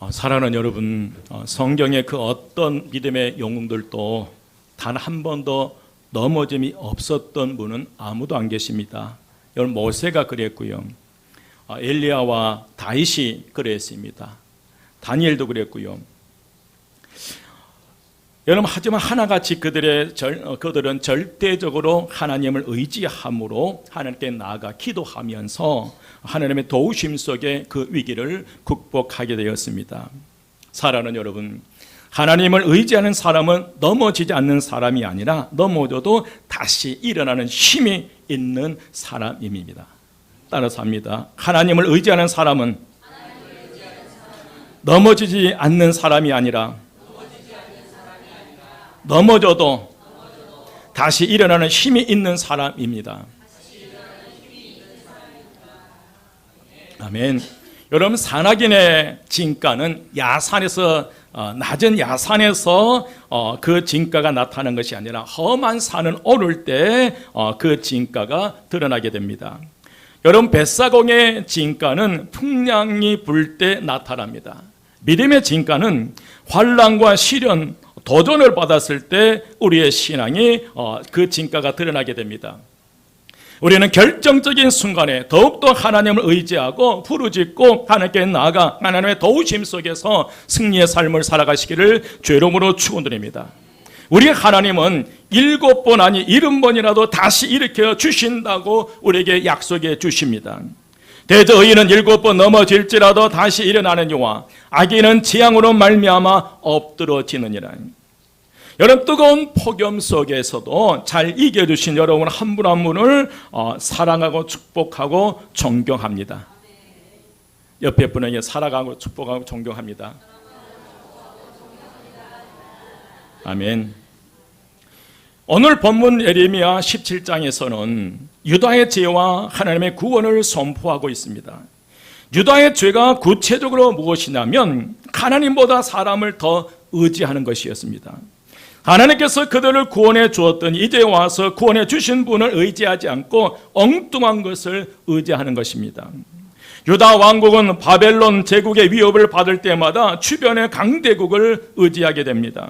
사랑하는 여러분, 성경의 그 어떤 믿음의 영웅들도 단 한 번도 넘어짐이 없었던 분은 아무도 안 계십니다. 여러분, 모세가 그랬고요, 엘리야와 다윗이 그랬습니다. 다니엘도 그랬고요. 여러분, 하지만 하나같이 그들은 절대적으로 하나님을 의지함으로 하나님께 나아가 기도하면서 하나님의 도우심 속에 그 위기를 극복하게 되었습니다. 사랑하는 여러분, 하나님을 의지하는 사람은 넘어지지 않는 사람이 아니라 넘어져도 다시 일어나는 힘이 있는 사람입니다. 따라서 합니다. 하나님을 의지하는 사람은 넘어지지 않는 사람이 아니라 넘어져도 다시 일어나는 힘이 있는 사람입니다. 아멘. 여러분, 산악인의 진가는 야산에서 낮은 야산에서 그 진가가 나타나는 것이 아니라 험한 산을 오를 때 그 진가가 드러나게 됩니다. 여러분, 벳사공의 진가는 풍랑이 불 때 나타납니다. 믿음의 진가는 환난과 시련, 도전을 받았을 때 우리의 신앙이 그 진가가 드러나게 됩니다. 우리는 결정적인 순간에 더욱더 하나님을 의지하고 부르짖고 하나님께 나아가 하나님의 도우심 속에서 승리의 삶을 살아가시기를 주의 이름으로 축원드립니다. 우리 하나님은 7번 아니 70번이라도 다시 일으켜 주신다고 우리에게 약속해 주십니다. 대저 의인은 7번 넘어질지라도 다시 일어나느니와 악인은 재앙으로 말미암아 엎드러지느니라. 여러분, 뜨거운 폭염 속에서도 잘 이겨주신 여러분 한 분 한 분을 사랑하고 축복하고 존경합니다. 옆에 분에게 사랑하고 축복하고 존경합니다. 아멘. 오늘 본문 예레미야 17장에서는 유다의 죄와 하나님의 구원을 선포하고 있습니다. 유다의 죄가 구체적으로 무엇이냐면 하나님보다 사람을 더 의지하는 것이었습니다. 하나님께서 그들을 구원해 주었더니 이제 와서 구원해 주신 분을 의지하지 않고 엉뚱한 것을 의지하는 것입니다. 유다 왕국은 바벨론 제국의 위협을 받을 때마다 주변의 강대국을 의지하게 됩니다.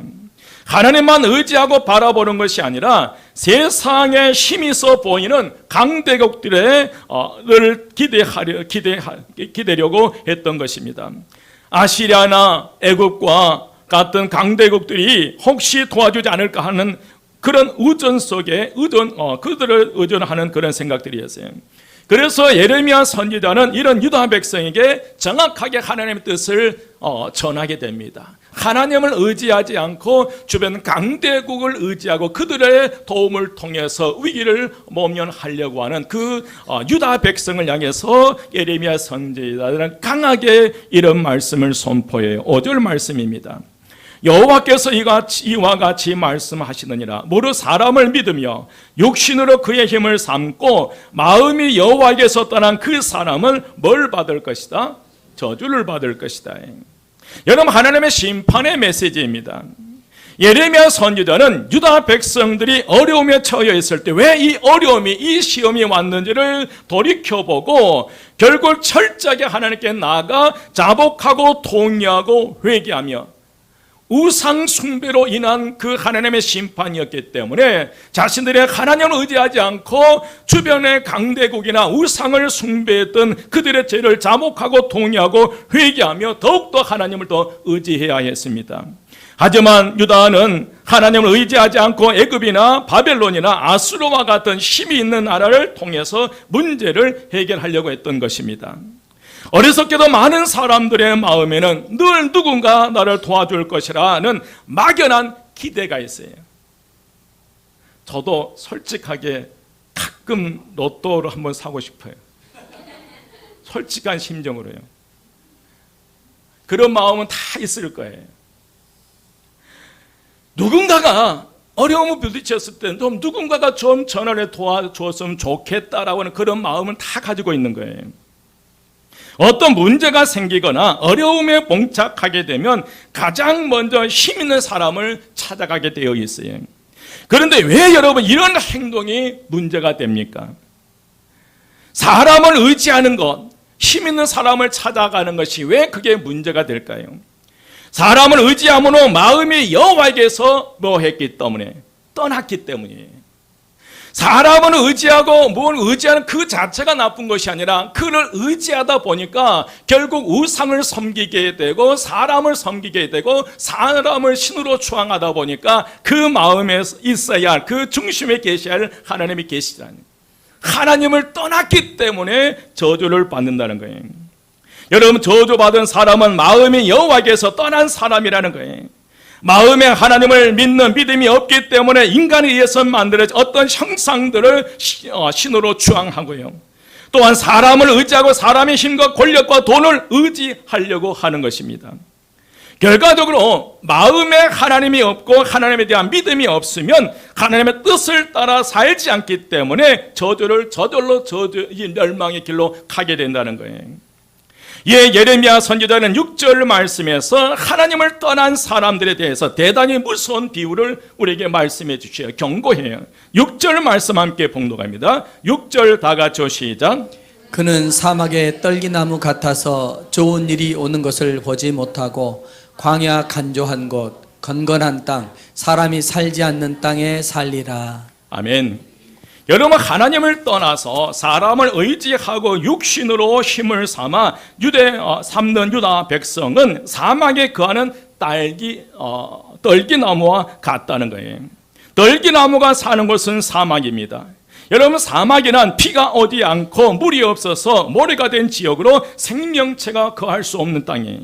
하나님만 의지하고 바라보는 것이 아니라 세상에 힘이 있어 보이는 강대국들을 기대려고 했던 것입니다. 아시리아나 애국과 같은 강대국들이 혹시 도와주지 않을까 하는 그런 의존 속에 그들을 의존하는 그런 생각들이었어요. 그래서 예레미야 선지자는 이런 유다 백성에게 정확하게 하나님의 뜻을 전하게 됩니다. 하나님을 의지하지 않고 주변 강대국을 의지하고 그들의 도움을 통해서 위기를 모면하려고 하는 그 유다 백성을 향해서 예레미야 선지자는 강하게 이런 말씀을 선포해요. 5절 말씀입니다. 여호와께서 이와 같이 말씀하시느니라. 무릇 사람을 믿으며 육신으로 그의 힘을 삼고 마음이 여호와에게서 떠난 그 사람은 뭘 받을 것이다? 저주를 받을 것이다. 여러분, 하나님의 심판의 메시지입니다. 예레미야 선지자는 유다 백성들이 어려움에 처해 있을 때 왜 이 어려움이, 이 시험이 왔는지를 돌이켜보고 결국 철저하게 하나님께 나아가 자복하고 통회하고 회개하며 우상 숭배로 인한 그 하나님의 심판이었기 때문에 자신들의 하나님을 의지하지 않고 주변의 강대국이나 우상을 숭배했던 그들의 죄를 자복하고 통회하고 회개하며 더욱더 하나님을 더 의지해야 했습니다. 하지만 유다는 하나님을 의지하지 않고 애굽이나 바벨론이나 아수르와 같은 힘이 있는 나라를 통해서 문제를 해결하려고 했던 것입니다. 어리석게도 많은 사람들의 마음에는 늘 누군가 나를 도와줄 것이라는 막연한 기대가 있어요. 저도 솔직하게 가끔 로또를 한번 사고 싶어요. 솔직한 심정으로요. 그런 마음은 다 있을 거예요. 누군가가 어려움을 부딪혔을 때 좀 누군가가 좀 전화를 도와주었으면 좋겠다라고 하는 그런 마음은 다 가지고 있는 거예요. 어떤 문제가 생기거나 어려움에 봉착하게 되면 가장 먼저 힘 있는 사람을 찾아가게 되어 있어요. 그런데 왜 여러분 이런 행동이 문제가 됩니까? 사람을 의지하는 것, 힘 있는 사람을 찾아가는 것이 왜 그게 문제가 될까요? 사람을 의지함으로 마음이 여호와에게서 뭐 했기 때문에? 떠났기 때문이에요. 사람은 의지하고 뭘 의지하는 그 자체가 나쁜 것이 아니라 그를 의지하다 보니까 결국 우상을 섬기게 되고 사람을 섬기게 되고 사람을 신으로 추앙하다 보니까 그 마음에 있어야 할 그 중심에 계셔야 할 하나님이 계시잖아요. 하나님을 떠났기 때문에 저주를 받는다는 거예요. 여러분, 저주받은 사람은 마음이 여호와에게서 떠난 사람이라는 거예요. 마음에 하나님을 믿는 믿음이 없기 때문에 인간에 의해서 만들어진 어떤 형상들을 신으로 추앙하고요. 또한 사람을 의지하고 사람의 힘과 권력과 돈을 의지하려고 하는 것입니다. 결과적으로 마음에 하나님이 없고 하나님에 대한 믿음이 없으면 하나님의 뜻을 따라 살지 않기 때문에 저절로 이 멸망의 길로 가게 된다는 거예요. 예레미야 선지자는 6절 말씀에서 하나님을 떠난 사람들에 대해서 대단히 무서운 비유를 우리에게 말씀해 주셔요. 경고해요. 6절 말씀 함께 봉독합니다. 6절 다 같이 시작. 그는 사막의 떨기나무 같아서 좋은 일이 오는 것을 보지 못하고 광야 간조한 곳, 건건한 땅, 사람이 살지 않는 땅에 살리라. 아멘. 여러분, 하나님을 떠나서 사람을 의지하고 육신으로 힘을 삼아 삼는 유다 백성은 사막에 거하는 떨기나무와 같다는 거예요. 떨기나무가 사는 곳은 사막입니다. 여러분, 사막에는 비가 오지 않고 물이 없어서 모래가 된 지역으로 생명체가 거할 수 없는 땅이에요.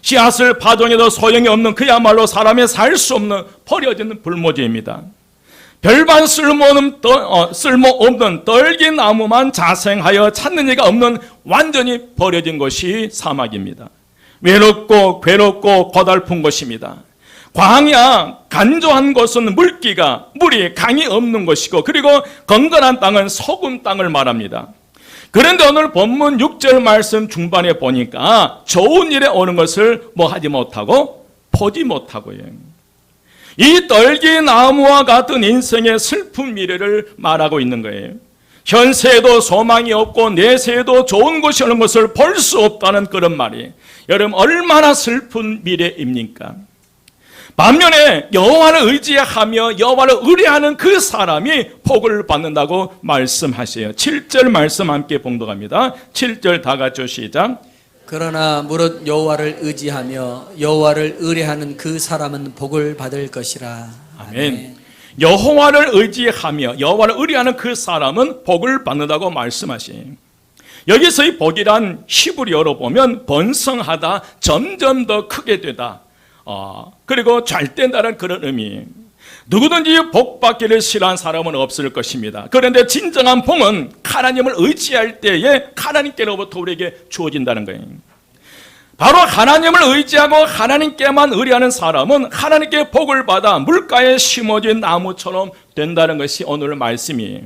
씨앗을 파종해도 소용이 없는 그야말로 사람이 살 수 없는 버려진 불모지입니다. 별반 쓸모없는 떨기나무만 자생하여 찾는 이가 없는 완전히 버려진 것이 사막입니다. 외롭고 괴롭고 고달픈 것입니다. 광야 간조한 곳은 물이 강이 없는 것이고, 그리고 건건한 땅은 소금 땅을 말합니다. 그런데 오늘 본문 6절 말씀 중반에 보니까 좋은 일에 오는 것을 뭐 하지 못하고 보지 못하고요. 이 떨기나무와 같은 인생의 슬픈 미래를 말하고 있는 거예요. 현세에도 소망이 없고 내세에도 좋은 것이 오는 것을 볼 수 없다는 그런 말이, 여러분, 얼마나 슬픈 미래입니까? 반면에 여호와를 의지하며 여호와를 의뢰하는 그 사람이 복을 받는다고 말씀하세요. 7절 말씀 함께 봉독합니다. 7절 다 같이 시작. 그러나 무릇 여호와를 의지하며 여호와를 의뢰하는 그 사람은 복을 받을 것이라. 아멘. 여호와를 의지하며 여호와를 의뢰하는 그 사람은 복을 받는다고 말씀하시요. 여기서 이 복이란 히브리어로 보면 번성하다, 점점 더 크게 되다, 그리고 잘 된다는 그런 의미. 누구든지 복 받기를 싫어하는 사람은 없을 것입니다. 그런데 진정한 복은 하나님을 의지할 때에 하나님께로부터 우리에게 주어진다는 거예요. 바로 하나님을 의지하고 하나님께만 의뢰하는 사람은 하나님께 복을 받아 물가에 심어진 나무처럼 된다는 것이 오늘 말씀이에요.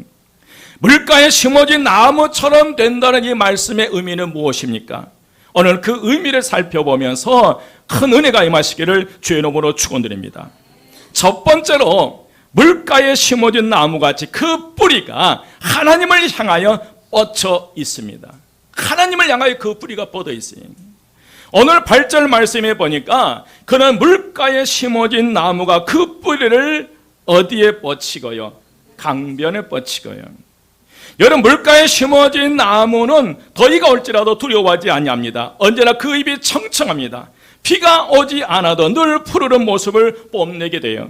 물가에 심어진 나무처럼 된다는 이 말씀의 의미는 무엇입니까? 오늘 그 의미를 살펴보면서 큰 은혜가 임하시기를 주의 이름으로 축원드립니다. 첫 번째로, 물가에 심어진 나무같이 그 뿌리가 하나님을 향하여 뻗쳐 있습니다. 하나님을 향하여 그 뿌리가 뻗어 있어요. 오늘 8절 말씀에 보니까 그는 물가에 심어진 나무가 그 뿌리를 어디에 뻗치고요? 강변에 뻗치고요. 여러분, 물가에 심어진 나무는 더위가 올지라도 두려워하지 아니합니다. 언제나 그 잎이 청청합니다. 비가 오지 않아도 늘 푸르른 모습을 뽐내게 돼요.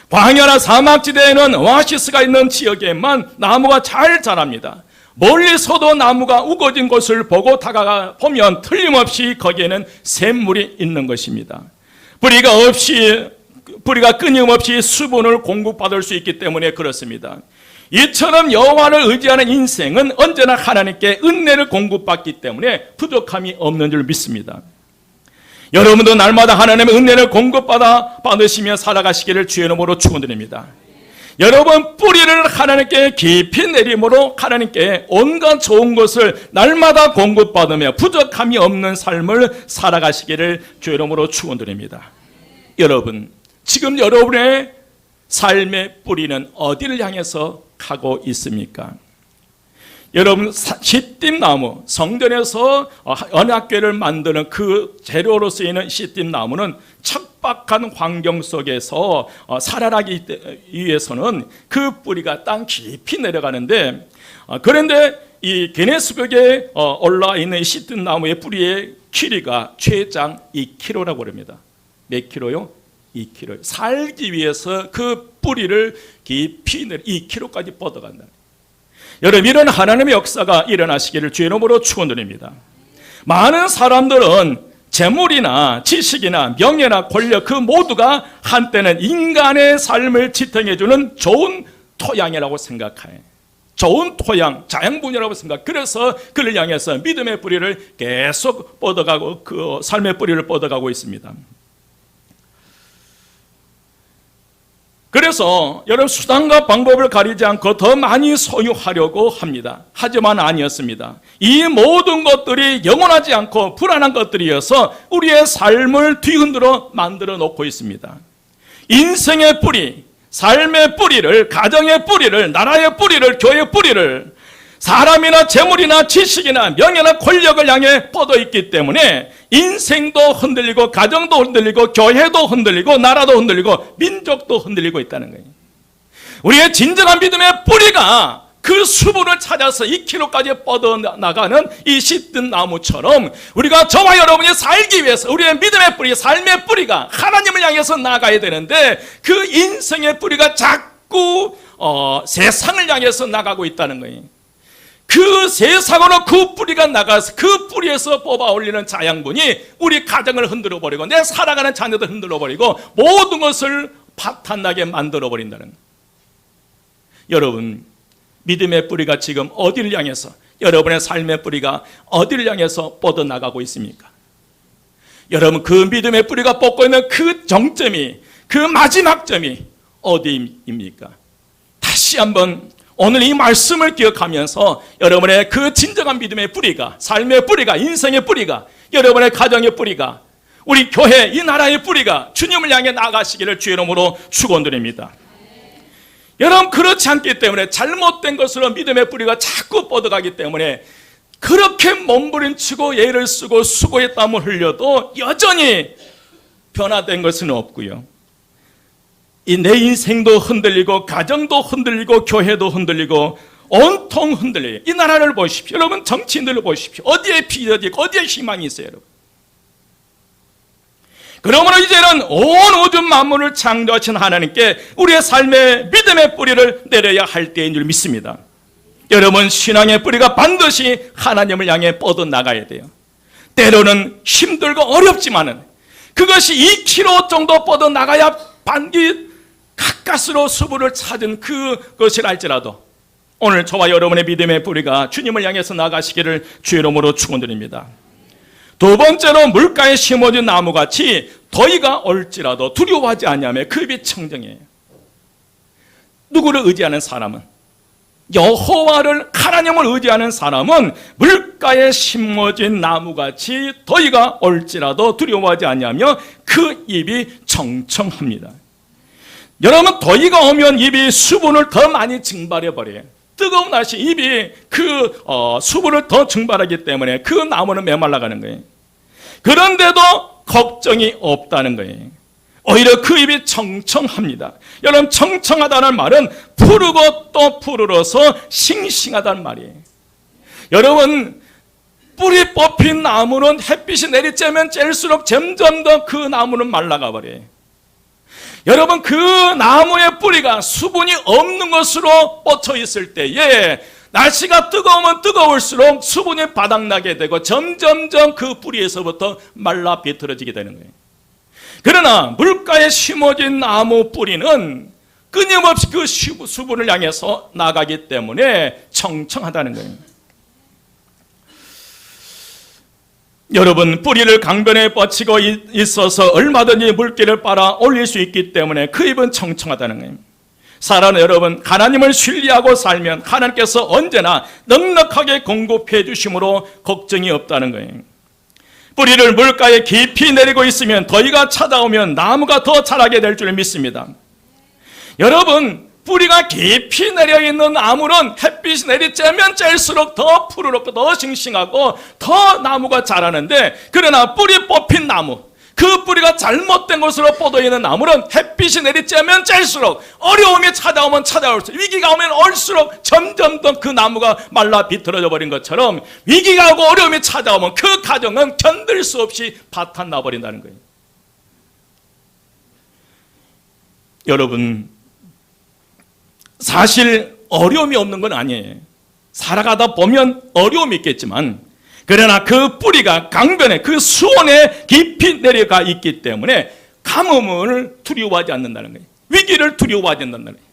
광야나 사막지대에는 오아시스가 있는 지역에만 나무가 잘 자랍니다. 멀리서도 나무가 우거진 곳을 보고 다가가 보면 틀림없이 거기에는 샘물이 있는 것입니다. 뿌리가 끊임없이 수분을 공급받을 수 있기 때문에 그렇습니다. 이처럼 여호와를 의지하는 인생은 언제나 하나님께 은혜를 공급받기 때문에 부족함이 없는 줄 믿습니다. 여러분도 날마다 하나님의 은혜를 받으시며 살아가시기를 주의 이름으로 축원드립니다. 여러분, 뿌리를 하나님께 깊이 내림으로 하나님께 온갖 좋은 것을 날마다 공급받으며 부족함이 없는 삶을 살아가시기를 주의 이름으로 축원드립니다. 여러분, 지금 여러분의 삶의 뿌리는 어디를 향해서 가고 있습니까? 여러분 시띠나무, 성전에서 언약궤를 만드는 그 재료로 쓰이는 시띠나무는 척박한 환경 속에서 살아나기 위해서는 그 뿌리가 땅 깊이 내려가는데, 그런데 이 기네스북에 올라와 있는 시띠나무의 뿌리의 길이가 최장 2kg라고 합니다. 몇 킬로요? 2kg. 살기 위해서 그 뿌리를 깊이 내려 2kg까지 뻗어간다. 여러분, 이런 하나님의 역사가 일어나시기를 주의 이름으로 축원드립니다. 많은 사람들은 재물이나 지식이나 명예나 권력 그 모두가 한때는 인간의 삶을 지탱해주는 좋은 토양이라고 생각해요. 좋은 토양, 자양분이라고 생각. 그래서 그를 향해서 믿음의 뿌리를 계속 뻗어가고 그 삶의 뿌리를 뻗어가고 있습니다. 그래서 여러분 수단과 방법을 가리지 않고 더 많이 소유하려고 합니다. 하지만 아니었습니다. 이 모든 것들이 영원하지 않고 불안한 것들이어서 우리의 삶을 뒤흔들어 만들어 놓고 있습니다. 인생의 뿌리, 삶의 뿌리를, 가정의 뿌리를, 나라의 뿌리를, 교회의 뿌리를 사람이나 재물이나 지식이나 명예나 권력을 향해 뻗어 있기 때문에 인생도 흔들리고 가정도 흔들리고 교회도 흔들리고 나라도 흔들리고 민족도 흔들리고 있다는 거예요. 우리의 진정한 믿음의 뿌리가 그 수분을 찾아서 2km까지 뻗어나가는 이 시든 나무처럼 우리가 저와 여러분이 살기 위해서 우리의 믿음의 뿌리, 삶의 뿌리가 하나님을 향해서 나가야 되는데 그 인생의 뿌리가 자꾸 세상을 향해서 나가고 있다는 거예요. 그 세상으로 그 뿌리가 나가서 그 뿌리에서 뽑아 올리는 자양분이 우리 가정을 흔들어 버리고 내 살아가는 자녀들 흔들어 버리고 모든 것을 파탄나게 만들어 버린다는 거예요. 여러분, 믿음의 뿌리가 지금 어디를 향해서, 여러분의 삶의 뿌리가 어디를 향해서 뻗어나가고 있습니까? 여러분, 그 믿음의 뿌리가 뻗고 있는 그 정점이, 그 마지막 점이 어디입니까? 다시 한번 오늘 이 말씀을 기억하면서 여러분의 그 진정한 믿음의 뿌리가, 삶의 뿌리가, 인생의 뿌리가, 여러분의 가정의 뿌리가, 우리 교회, 이 나라의 뿌리가 주님을 향해 나가시기를 주의 이름으로 축원드립니다. 여러분, 그렇지 않기 때문에 잘못된 것으로 믿음의 뿌리가 자꾸 뻗어가기 때문에 그렇게 몸부림치고 애를 쓰고 수고의 땀을 흘려도 여전히 변화된 것은 없고요. 이 내 인생도 흔들리고 가정도 흔들리고 교회도 흔들리고 온통 흔들려요. 이 나라를 보십시오. 여러분, 정치인들을 보십시오. 어디에 비전이 있고 어디에 희망이 있어요, 여러분. 그러므로 이제는 온 우주 만물을 창조하신 하나님께 우리의 삶의 믿음의 뿌리를 내려야 할 때인 줄 믿습니다. 여러분, 신앙의 뿌리가 반드시 하나님을 향해 뻗어나가야 돼요. 때로는 힘들고 어렵지만은 그것이 2km 정도 뻗어나가야 반기 가까스로 수분을 찾은 그것을 알지라도 오늘 저와 여러분의 믿음의 뿌리가 주님을 향해서 나가시기를 주의 이름으로 축원드립니다. 두 번째로 물가에 심어진 나무같이 더위가 올지라도 두려워하지 아니하며 그 잎이 청정해요. 누구를 의지하는 사람은, 여호와를, 하나님을 의지하는 사람은 물가에 심어진 나무같이 더위가 올지라도 두려워하지 아니하며 그 잎이 청청합니다. 여러분, 더위가 오면 잎이 수분을 더 많이 증발해 버려요. 뜨거운 날씨 잎이 그 수분을 더 증발하기 때문에 그 나무는 메말라가는 거예요. 그런데도 걱정이 없다는 거예요. 오히려 그 잎이 청청합니다. 여러분, 청청하다는 말은 푸르고 또 푸르러서 싱싱하다는 말이에요. 여러분, 뿌리 뽑힌 나무는 햇빛이 내리쬐면 쬐일수록 점점 더 그 나무는 말라가 버려요. 여러분, 그 나무의 뿌리가 수분이 없는 것으로 뻗쳐 있을 때에 날씨가 뜨거우면 뜨거울수록 수분이 바닥나게 되고 점점점 그 뿌리에서부터 말라 비틀어지게 되는 거예요. 그러나 물가에 심어진 나무 뿌리는 끊임없이 그 수분을 향해서 나가기 때문에 청청하다는 거예요. 여러분, 뿌리를 강변에 뻗치고 있어서 얼마든지 물기를 빨아 올릴 수 있기 때문에 그 잎은 청청하다는 거예요. 사랑하는 여러분, 하나님을 신뢰하고 살면 하나님께서 언제나 넉넉하게 공급해 주심으로 걱정이 없다는 거예요. 뿌리를 물가에 깊이 내리고 있으면 더위가 찾아오면 나무가 더 자라게 될 줄 믿습니다. 여러분, 뿌리가 깊이 내려있는 나무는 햇빛이 내리쬐면 쬐일수록 더 푸르럽고 더 싱싱하고 더 나무가 자라는데, 그러나 뿌리 뽑힌 나무, 그 뿌리가 잘못된 곳으로 뻗어있는 나무는 햇빛이 내리쬐면 쬐일수록, 어려움이 찾아오면 찾아올수록, 위기가 오면 올수록 점점 더 그 나무가 말라 비틀어져 버린 것처럼, 위기가 오고 어려움이 찾아오면 그 가정은 견딜 수 없이 파탄 나버린다는 거예요. 여러분, 사실 어려움이 없는 건 아니에요. 살아가다 보면 어려움이 있겠지만, 그러나 그 뿌리가 강변에, 그 수온에 깊이 내려가 있기 때문에 가뭄을 두려워하지 않는다는 거예요. 위기를 두려워하지 않는다는 거예요.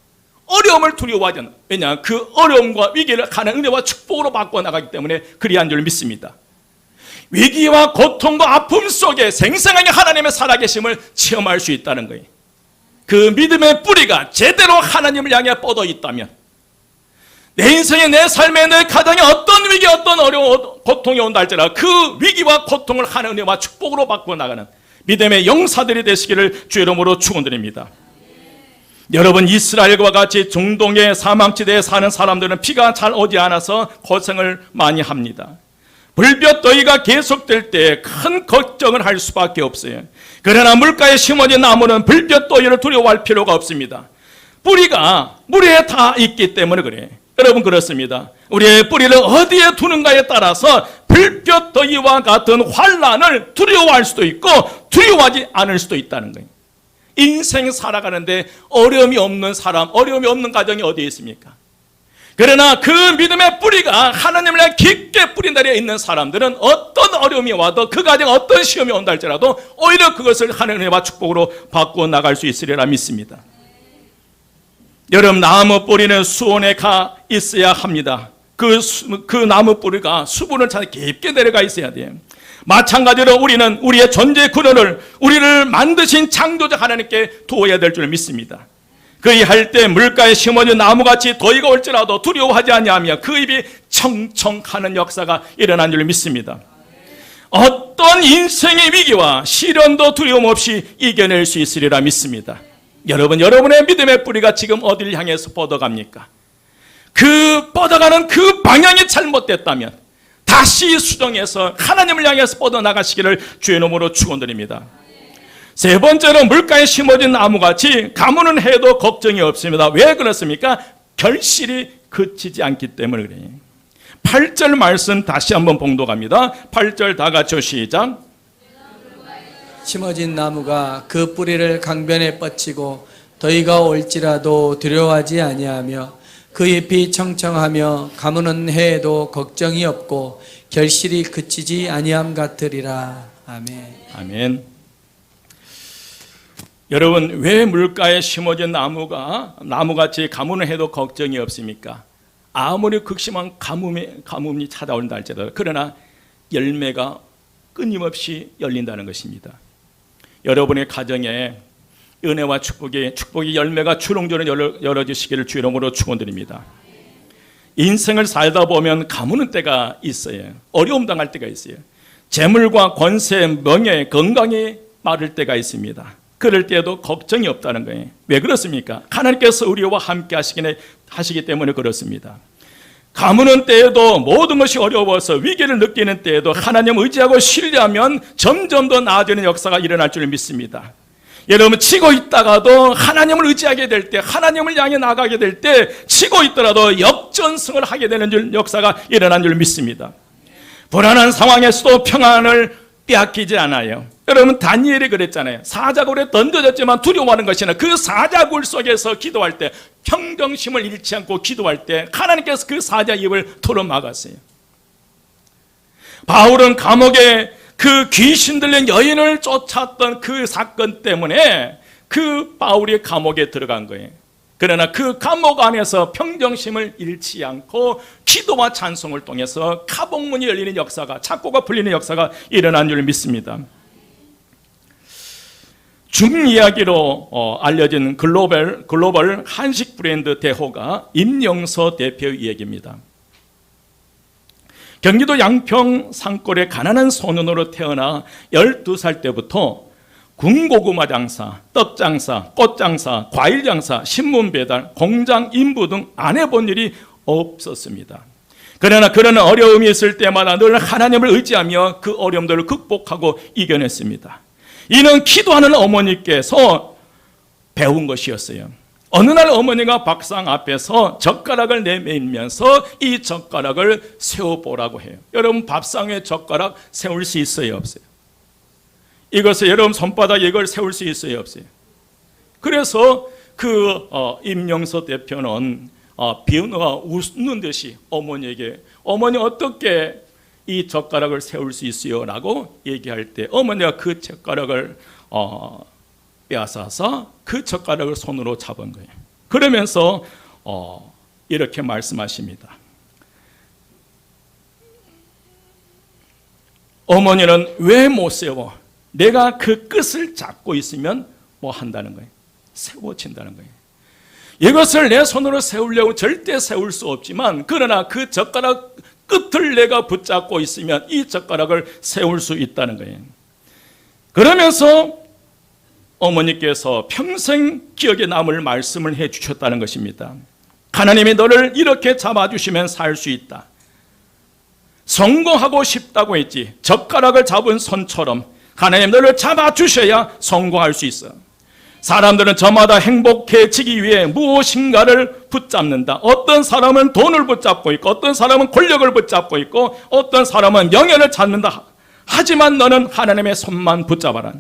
어려움을 두려워하지 않는다. 왜냐? 그 어려움과 위기를 하나님의 은혜와 축복으로 바꿔 나가기 때문에 그리한 줄 믿습니다. 위기와 고통과 아픔 속에 생생하게 하나님의 살아계심을 체험할 수 있다는 거예요. 그 믿음의 뿌리가 제대로 하나님을 향해 뻗어 있다면, 내 인생에, 내 삶에, 내 가정에 어떤 위기, 어떤 어려운 고통이 온다 할지라도 그 위기와 고통을 하나님의 은혜와 축복으로 바꿔 나가는 믿음의 용사들이 되시기를 주 이름으로 축원드립니다. 여러분, 이스라엘과 같이 중동의 사막지대에 사는 사람들은 비가 잘 오지 않아서 고생을 많이 합니다. 불볕더위가 계속될 때 큰 걱정을 할 수밖에 없어요. 그러나 물가에 심어진 나무는 불볕더위를 두려워할 필요가 없습니다. 뿌리가 물에 다 있기 때문에 그래요. 여러분, 그렇습니다. 우리의 뿌리를 어디에 두는가에 따라서 불볕더위와 같은 환난을 두려워할 수도 있고 두려워하지 않을 수도 있다는 거예요. 인생 살아가는데 어려움이 없는 사람, 어려움이 없는 가정이 어디에 있습니까? 그러나 그 믿음의 뿌리가 하나님을 향해 깊게 뿌린 자리에 있는 사람들은 어떤 어려움이 와도, 그 가정에 어떤 시험이 온다 할지라도 오히려 그것을 하나님의 은혜와 축복으로 바꾸어 나갈 수 있으리라 믿습니다. 여러분, 나무 뿌리는 수온에 가 있어야 합니다. 그 나무 뿌리가 수분을 찾아 깊게 내려가 있어야 돼요. 마찬가지로 우리는 우리의 존재 근원을, 우리를 만드신 창조자 하나님께 두어야 될 줄 믿습니다. 그리할 때 물가에 심어진 나무같이 더위가 올지라도 두려워하지 아니하며 그 입이 청청하는 역사가 일어난 줄 믿습니다. 어떤 인생의 위기와 시련도 두려움 없이 이겨낼 수 있으리라 믿습니다. 여러분, 여러분의 믿음의 뿌리가 지금 어디를 향해서 뻗어갑니까? 그 뻗어가는 그 방향이 잘못됐다면 다시 수정해서 하나님을 향해서 뻗어나가시기를 주의 이름으로 축원드립니다. 세 번째로, 물가에 심어진 나무같이 가무는 해도 걱정이 없습니다. 왜 그렇습니까? 결실이 그치지 않기 때문에 그래요. 8절 말씀 다시 한번 봉독합니다. 8절 다 같이 시작. 심어진 나무가 그 뿌리를 강변에 뻗치고 더위가 올지라도 두려워하지 아니하며 그 잎이 청청하며 가무는 해에도 걱정이 없고 결실이 그치지 아니함 같으리라. 아멘. 아멘. 여러분, 왜 물가에 심어진 나무같이 가뭄을 해도 걱정이 없습니까? 아무리 극심한 가뭄이 찾아온다 할지라도, 그러나 열매가 끊임없이 열린다는 것입니다. 여러분의 가정에 은혜와 축복이 열매가 주렁주렁 열어주시기를 주 이름으로 축원드립니다. 인생을 살다 보면 가무는 때가 있어요. 어려움 당할 때가 있어요. 재물과 권세, 명예, 건강이 마를 때가 있습니다. 그럴 때에도 걱정이 없다는 거예요. 왜 그렇습니까? 하나님께서 우리와 함께 하시기 때문에 그렇습니다. 가무는 때에도, 모든 것이 어려워서 위기를 느끼는 때에도 하나님 의지하고 신뢰하면 점점 더 나아지는 역사가 일어날 줄 믿습니다. 여러분, 치고 있다가도 하나님을 의지하게 될 때, 하나님을 향해 나가게 될 때 치고 있더라도 역전승을 하게 되는 역사가 일어난 줄 믿습니다. 불안한 상황에서도 평안을 빼앗기지 않아요. 여러분, 다니엘이 그랬잖아요. 사자굴에 던져졌지만 두려워하는 것이 아니라 그 사자굴 속에서 기도할 때, 평정심을 잃지 않고 기도할 때 하나님께서 그 사자 입을 털어막았어요. 바울은 감옥에 그 귀신 들린 여인을 쫓았던 그 사건 때문에 그 바울이 감옥에 들어간 거예요. 그러나 그 감옥 안에서 평정심을 잃지 않고 기도와 찬송을 통해서 가복문이 열리는 역사가, 창고가 풀리는 역사가 일어난 줄 믿습니다. 중 이야기로 알려진 글로벌 한식 브랜드 대호가 임영서 대표의 이야기입니다. 경기도 양평 산골의 가난한 소년으로 태어나 12살 때부터 군고구마 장사, 떡 장사, 꽃 장사, 과일 장사, 신문 배달, 공장 인부 등 안 해본 일이 없었습니다. 그러나 그런 어려움이 있을 때마다 늘 하나님을 의지하며 그 어려움들을 극복하고 이겨냈습니다. 이는 기도하는 어머니께서 배운 것이었어요. 어느 날 어머니가 밥상 앞에서 젓가락을 내밀면서 이 젓가락을 세워보라고 해요. 여러분, 밥상에 젓가락 세울 수 있어요, 없어요? 이것을 여러분 손바닥에 이걸 세울 수 있어요, 없어요? 그래서 임영서 대표는 비누가 웃는 듯이 어머니에게, 어머니 어떻게 이 젓가락을 세울 수 있어요? 라고 얘기할 때 어머니가 그 젓가락을 빼앗아서 그 젓가락을 손으로 잡은 거예요. 그러면서 이렇게 말씀하십니다. 어머니는 왜 못 세워? 내가 그 끝을 잡고 있으면 뭐 한다는 거예요? 세워진다는 거예요. 이것을 내 손으로 세우려고 절대 세울 수 없지만, 그러나 그 젓가락 끝을 내가 붙잡고 있으면 이 젓가락을 세울 수 있다는 거예요. 그러면서 어머니께서 평생 기억에 남을 말씀을 해 주셨다는 것입니다. 하나님이 너를 이렇게 잡아주시면 살 수 있다. 성공하고 싶다고 했지, 젓가락을 잡은 손처럼 하나님 너를 잡아주셔야 성공할 수 있어. 사람들은 저마다 행복해지기 위해 무엇인가를 붙잡는다. 어떤 사람은 돈을 붙잡고 있고, 어떤 사람은 권력을 붙잡고 있고, 어떤 사람은 명예를 찾는다. 하지만 너는 하나님의 손만 붙잡아라.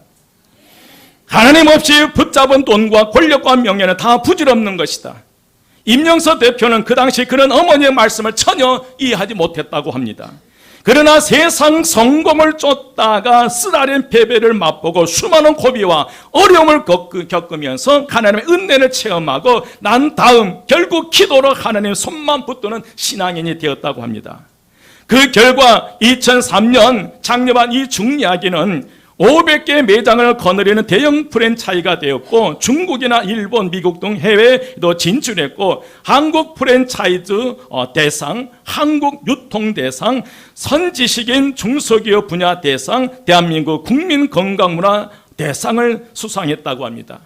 하나님 없이 붙잡은 돈과 권력과 명예는 다 부질없는 것이다. 임영서 대표는 그 당시 그런 어머니의 말씀을 전혀 이해하지 못했다고 합니다. 그러나 세상 성공을 쫓다가 쓰라린 패배를 맛보고 수많은 고비와 어려움을 겪으면서 하나님의 은혜를 체험하고 난 다음 결국 기도로 하나님 손만 붙드는 신앙인이 되었다고 합니다. 그 결과 2003년 창립한 이 중리아기는 500개 매장을 거느리는 대형 프랜차이즈가 되었고, 중국이나 일본, 미국 등 해외에도 진출했고, 한국 프랜차이즈 대상, 한국 유통 대상, 선지식인 중소기업 분야 대상, 대한민국 국민건강문화 대상을 수상했다고 합니다.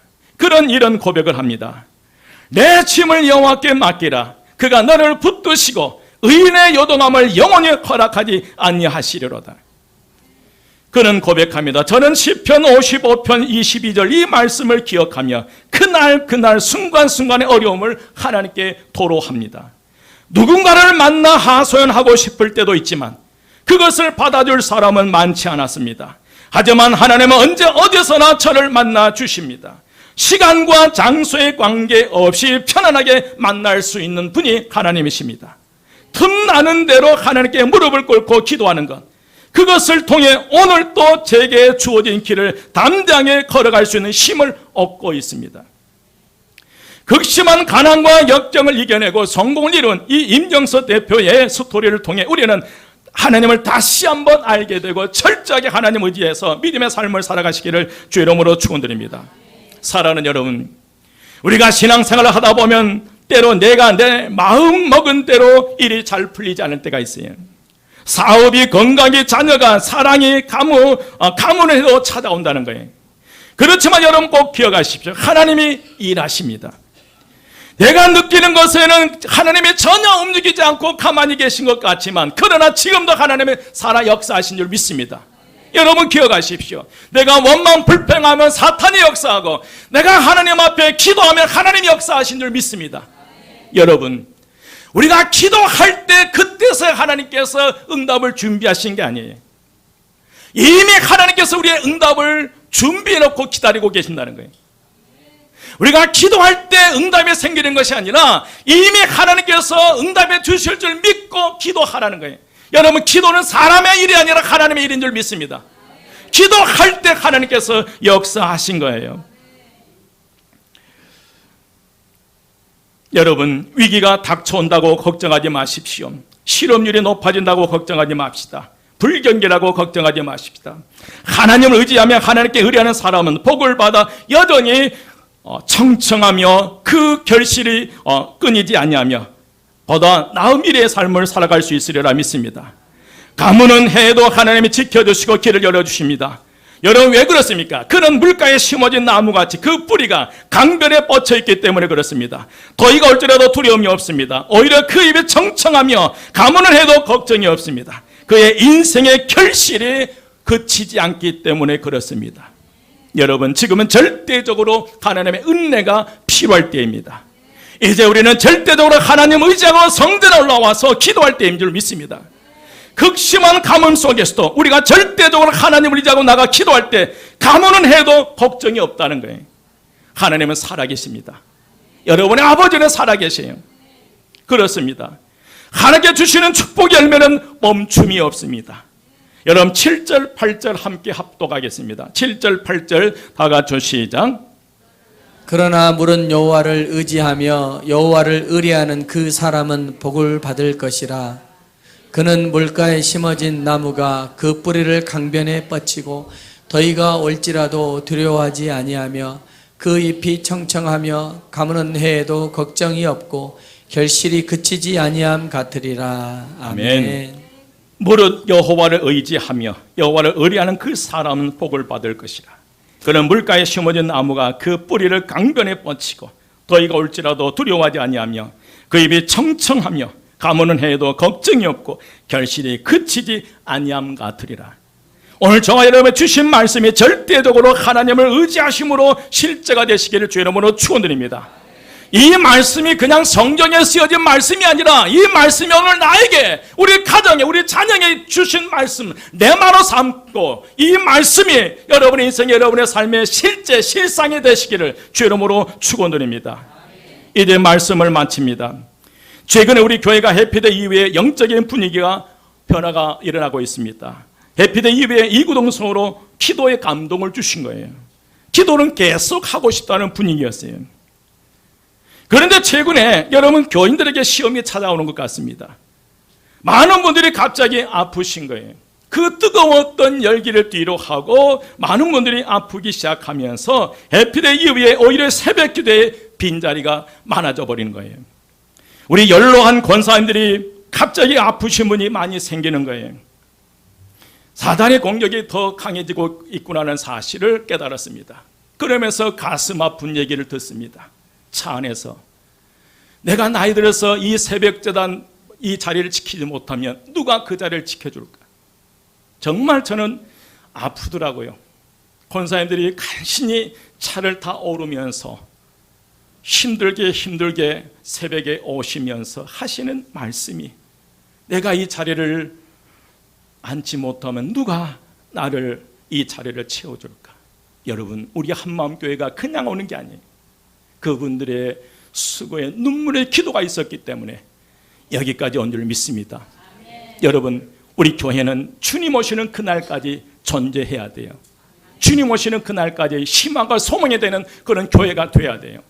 이런 고백을 합니다. 내 짐을 여호와께 맡기라. 그가 너를 붙드시고 의인의 요동함을 영원히 허락하지 아니하시리로다. 그는 고백합니다. 저는 시편 55편 22절 이 말씀을 기억하며 그날 순간순간의 어려움을 하나님께 토로합니다. 누군가를 만나 하소연하고 싶을 때도 있지만 그것을 받아줄 사람은 많지 않았습니다. 하지만 하나님은 언제 어디서나 저를 만나 주십니다. 시간과 장소의 관계없이 편안하게 만날 수 있는 분이 하나님이십니다. 틈나는 대로 하나님께 무릎을 꿇고 기도하는 것, 그것을 통해 오늘 또 제게 주어진 길을 담대하게 걸어갈 수 있는 힘을 얻고 있습니다. 극심한 가난과 역경을 이겨내고 성공을 이룬 이 임영서 대표의 스토리를 통해 우리는 하나님을 다시 한번 알게 되고 철저하게 하나님 의지해서 믿음의 삶을 살아가시기를 주의 이름으로 축원드립니다. 사랑하는 여러분, 우리가 신앙생활을 하다 보면 때로 내가 내 마음 먹은 대로 일이 잘 풀리지 않을 때가 있어요. 사업이, 건강이, 자녀가, 사랑이, 가문에도 찾아온다는 거예요. 그렇지만 여러분 꼭 기억하십시오. 하나님이 일하십니다. 내가 느끼는 것에는 하나님이 전혀 움직이지 않고 가만히 계신 것 같지만, 그러나 지금도 하나님의 살아 역사하신 줄 믿습니다. 여러분 기억하십시오. 내가 원망 불평하면 사탄이 역사하고, 내가 하나님 앞에 기도하면 하나님이 역사하신 줄 믿습니다. 여러분, 우리가 기도할 때 그때서 하나님께서 응답을 준비하신 게 아니에요. 이미 하나님께서 우리의 응답을 준비해놓고 기다리고 계신다는 거예요. 우리가 기도할 때 응답이 생기는 것이 아니라 이미 하나님께서 응답해 주실 줄 믿고 기도하라는 거예요. 여러분, 기도는 사람의 일이 아니라 하나님의 일인 줄 믿습니다. 기도할 때 하나님께서 역사하신 거예요. 여러분, 위기가 닥쳐온다고 걱정하지 마십시오. 실업률이 높아진다고 걱정하지 맙시다. 불경기라고 걱정하지 마십시다. 하나님을 의지하며 하나님께 의뢰하는 사람은 복을 받아 여전히 청청하며 그 결실이 끊이지 아니하며 보다 나은 미래의 삶을 살아갈 수 있으리라 믿습니다. 가문은 해도 하나님이 지켜주시고 길을 열어주십니다. 여러분 왜 그렇습니까? 그는 물가에 심어진 나무같이 그 뿌리가 강변에 뻗쳐 있기 때문에 그렇습니다. 더위가 올지라도 두려움이 없습니다. 오히려 그 입이 청청하며 가뭄을 해도 걱정이 없습니다. 그의 인생의 결실이 그치지 않기 때문에 그렇습니다. 여러분, 지금은 절대적으로 하나님의 은혜가 필요할 때입니다. 이제 우리는 절대적으로 하나님 의지하고 성전에 올라와서 기도할 때인 줄 믿습니다. 극심한 가뭄 속에서도 우리가 절대적으로 하나님을 의지하고 나가 기도할 때 가뭄은 해도 걱정이 없다는 거예요. 하나님은 살아계십니다. 여러분의 아버지는 살아계세요. 그렇습니다. 하나님께 주시는 축복의 열매는 멈춤이 없습니다. 여러분 7절 8절 함께 합독하겠습니다. 7절 8절 다 같이 시작. 그러나 물은 여호와를 의지하며 여호와를 의뢰하는 그 사람은 복을 받을 것이라. 그는 물가에 심어진 나무가 그 뿌리를 강변에 뻗치고 더위가 올지라도 두려워하지 아니하며 그 잎이 청청하며 가무는 해에도 걱정이 없고 결실이 그치지 아니함 같으리라. 아멘. 무릇 여호와를 의지하며 여호와를 의뢰하는 그 사람은 복을 받을 것이라. 그는 물가에 심어진 나무가 그 뿌리를 강변에 뻗치고 더위가 올지라도 두려워하지 아니하며 그 잎이 청청하며 가무는 해에도 걱정이 없고 결실이 그치지 아니함 같으리라. 오늘 저와 여러분의 주신 말씀이 절대적으로 하나님을 의지하심으로 실제가 되시기를 주의 이름으로 축원드립니다. 이 말씀이 그냥 성경에 쓰여진 말씀이 아니라 이 말씀이 오늘 나에게, 우리 가정에, 우리 자녀에게 주신 말씀 내 말로 삼고 이 말씀이 여러분의 인생, 여러분의 삶의 실제 실상이 되시기를 주의 이름으로 축원드립니다. 이제 말씀을 마칩니다. 최근에 우리 교회가 해피데이 이후에 영적인 분위기가 변화가 일어나고 있습니다. 해피데이 이후에 이구동성으로 기도의 감동을 주신 거예요. 기도는 계속 하고 싶다는 분위기였어요. 그런데 최근에 여러분 교인들에게 시험이 찾아오는 것 같습니다. 많은 분들이 갑자기 아프신 거예요. 그 뜨거웠던 열기를 뒤로 하고 많은 분들이 아프기 시작하면서 해피데이 이후에 오히려 새벽 기도에 빈자리가 많아져 버리는 거예요. 우리 연로한 권사님들이 갑자기 아프신 분이 많이 생기는 거예요. 사단의 공격이 더 강해지고 있구나는 사실을 깨달았습니다. 그러면서 가슴 아픈 얘기를 듣습니다. 차 안에서 내가 나이 들어서 이 새벽재단 이 자리를 지키지 못하면 누가 그 자리를 지켜줄까? 정말 저는 아프더라고요. 권사님들이 간신히 차를 타 오르면서 힘들게 새벽에 오시면서 하시는 말씀이, 내가 이 자리를 앉지 못하면 누가 나를 이 자리를 채워줄까? 여러분, 우리 한마음교회가 그냥 오는 게 아니에요. 그분들의 수고에 눈물의 기도가 있었기 때문에 여기까지 온 줄 믿습니다. 여러분, 우리 교회는 주님 오시는 그날까지 존재해야 돼요. 주님 오시는 그날까지 희망과 소망이 되는 그런 교회가 돼야 돼요.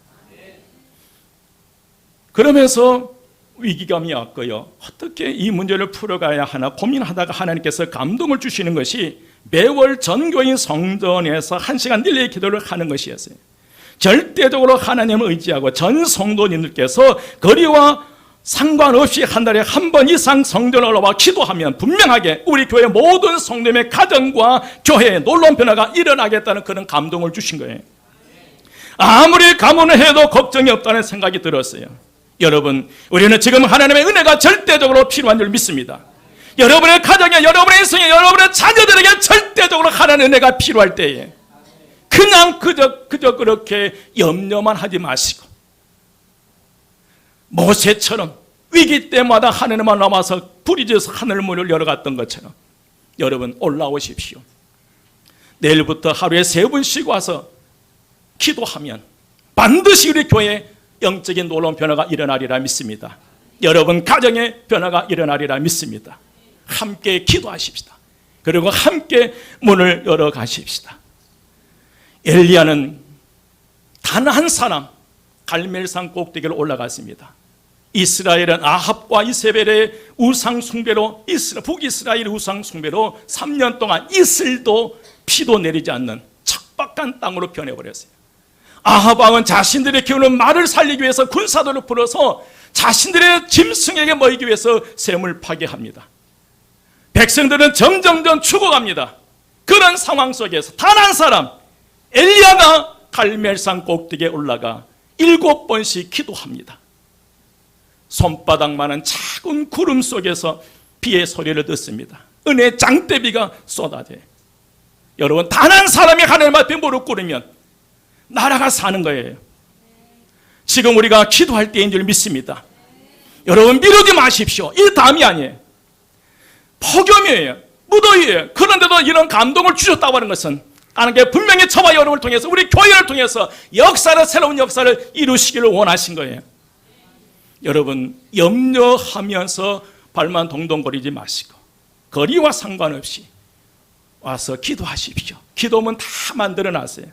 그러면서 위기감이 왔고요. 어떻게 이 문제를 풀어가야 하나 고민하다가 하나님께서 감동을 주시는 것이 매월 전교인 성전에서 1시간 릴레이 기도를 하는 것이었어요. 절대적으로 하나님을 의지하고 전 성도님들께서 거리와 상관없이 한 달에 한 번 이상 성전에 올라와 기도하면 분명하게 우리 교회 모든 성도님의 가정과 교회에 놀라운 변화가 일어나겠다는 그런 감동을 주신 거예요. 아무리 가문을 해도 걱정이 없다는 생각이 들었어요. 여러분, 우리는 지금 하나님의 은혜가 절대적으로 필요한 줄 믿습니다. 여러분의 가정에, 여러분의 인생에, 여러분의 자녀들에게 절대적으로 하나님의 은혜가 필요할 때에 그냥 그저 그렇게 염려만 하지 마시고 모세처럼 위기 때마다 하늘에만 남아서 부리져서 하늘 문을 열어갔던 것처럼 여러분 올라오십시오. 내일부터 하루에 3번씩 와서 기도하면 반드시 우리 교회에 영적인 놀라운 변화가 일어나리라 믿습니다. 여러분 가정에 변화가 일어나리라 믿습니다. 함께 기도하십시다. 그리고 함께 문을 열어 가십시다. 엘리야는 단 한 사람 갈멜산 꼭대기를 올라갔습니다. 이스라엘은 아합과 이세벨의 우상 숭배로 북이스라엘 우상 숭배로 3년 동안 이슬도 피도 내리지 않는 척박한 땅으로 변해버렸어요. 아합 왕은 자신들이 키우는 말을 살리기 위해서 군사들을 풀어서 자신들의 짐승에게 먹이기 위해서 샘을 파괴합니다. 백성들은 점점점 죽어갑니다. 그런 상황 속에서 단 한 사람 엘리야가 갈멜산 꼭대기에 올라가 7번씩 기도합니다. 손바닥만한 작은 구름 속에서 비의 소리를 듣습니다. 은혜의 장대비가 쏟아져요. 여러분, 단 한 사람이 하나님 앞에 무릎 꿇으면 나라가 사는 거예요. 지금 우리가 기도할 때인 줄 믿습니다. 여러분, 미루지 마십시오. 이 담이 아니에요. 폭염이에요. 무더위예요. 그런데도 이런 감동을 주셨다고 하는 것은 하나님께 분명히 저와 여러분을 통해서, 우리 교회를 통해서 역사를, 새로운 역사를 이루시기를 원하신 거예요. 여러분, 염려하면서 발만 동동거리지 마시고 거리와 상관없이 와서 기도하십시오. 기도문 다 만들어놨어요.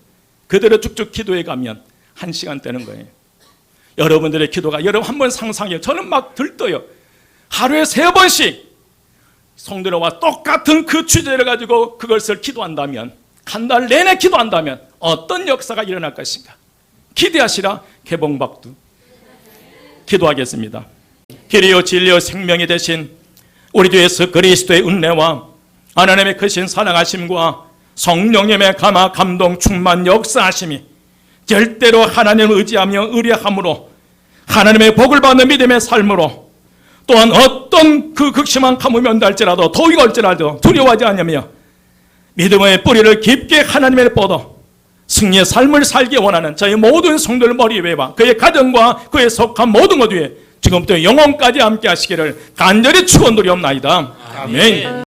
그대로 쭉쭉 기도해 가면 1시간 되는 거예요. 여러분들의 기도가, 여러분 한번 상상해요. 저는 막 들떠요. 하루에 3번씩 성도와 똑같은 그 주제를 가지고 그것을 기도한다면, 한 달 내내 기도한다면 어떤 역사가 일어날 것인가. 기대하시라. 개봉박두. 기도하겠습니다. 길이요 진리요 생명이 되신 우리 주 예수 그리스도의 은혜와 하나님의 크신 사랑하심과 성령님의 감화 감동 충만 역사하심이 절대로 하나님을 의지하며 의뢰함으로 하나님의 복을 받는 믿음의 삶으로, 또한 어떤 그 극심한 가뭄이 온달지라도 더위가 올지라도 두려워하지 않으며 믿음의 뿌리를 깊게 하나님의 뻗어 승리의 삶을 살기 원하는 저희 모든 성도들 머리 위에와 그의 가정과 그에 속한 모든 것 위에 지금부터 영원까지 함께 하시기를 간절히 축원드리옵나이다. 아멘.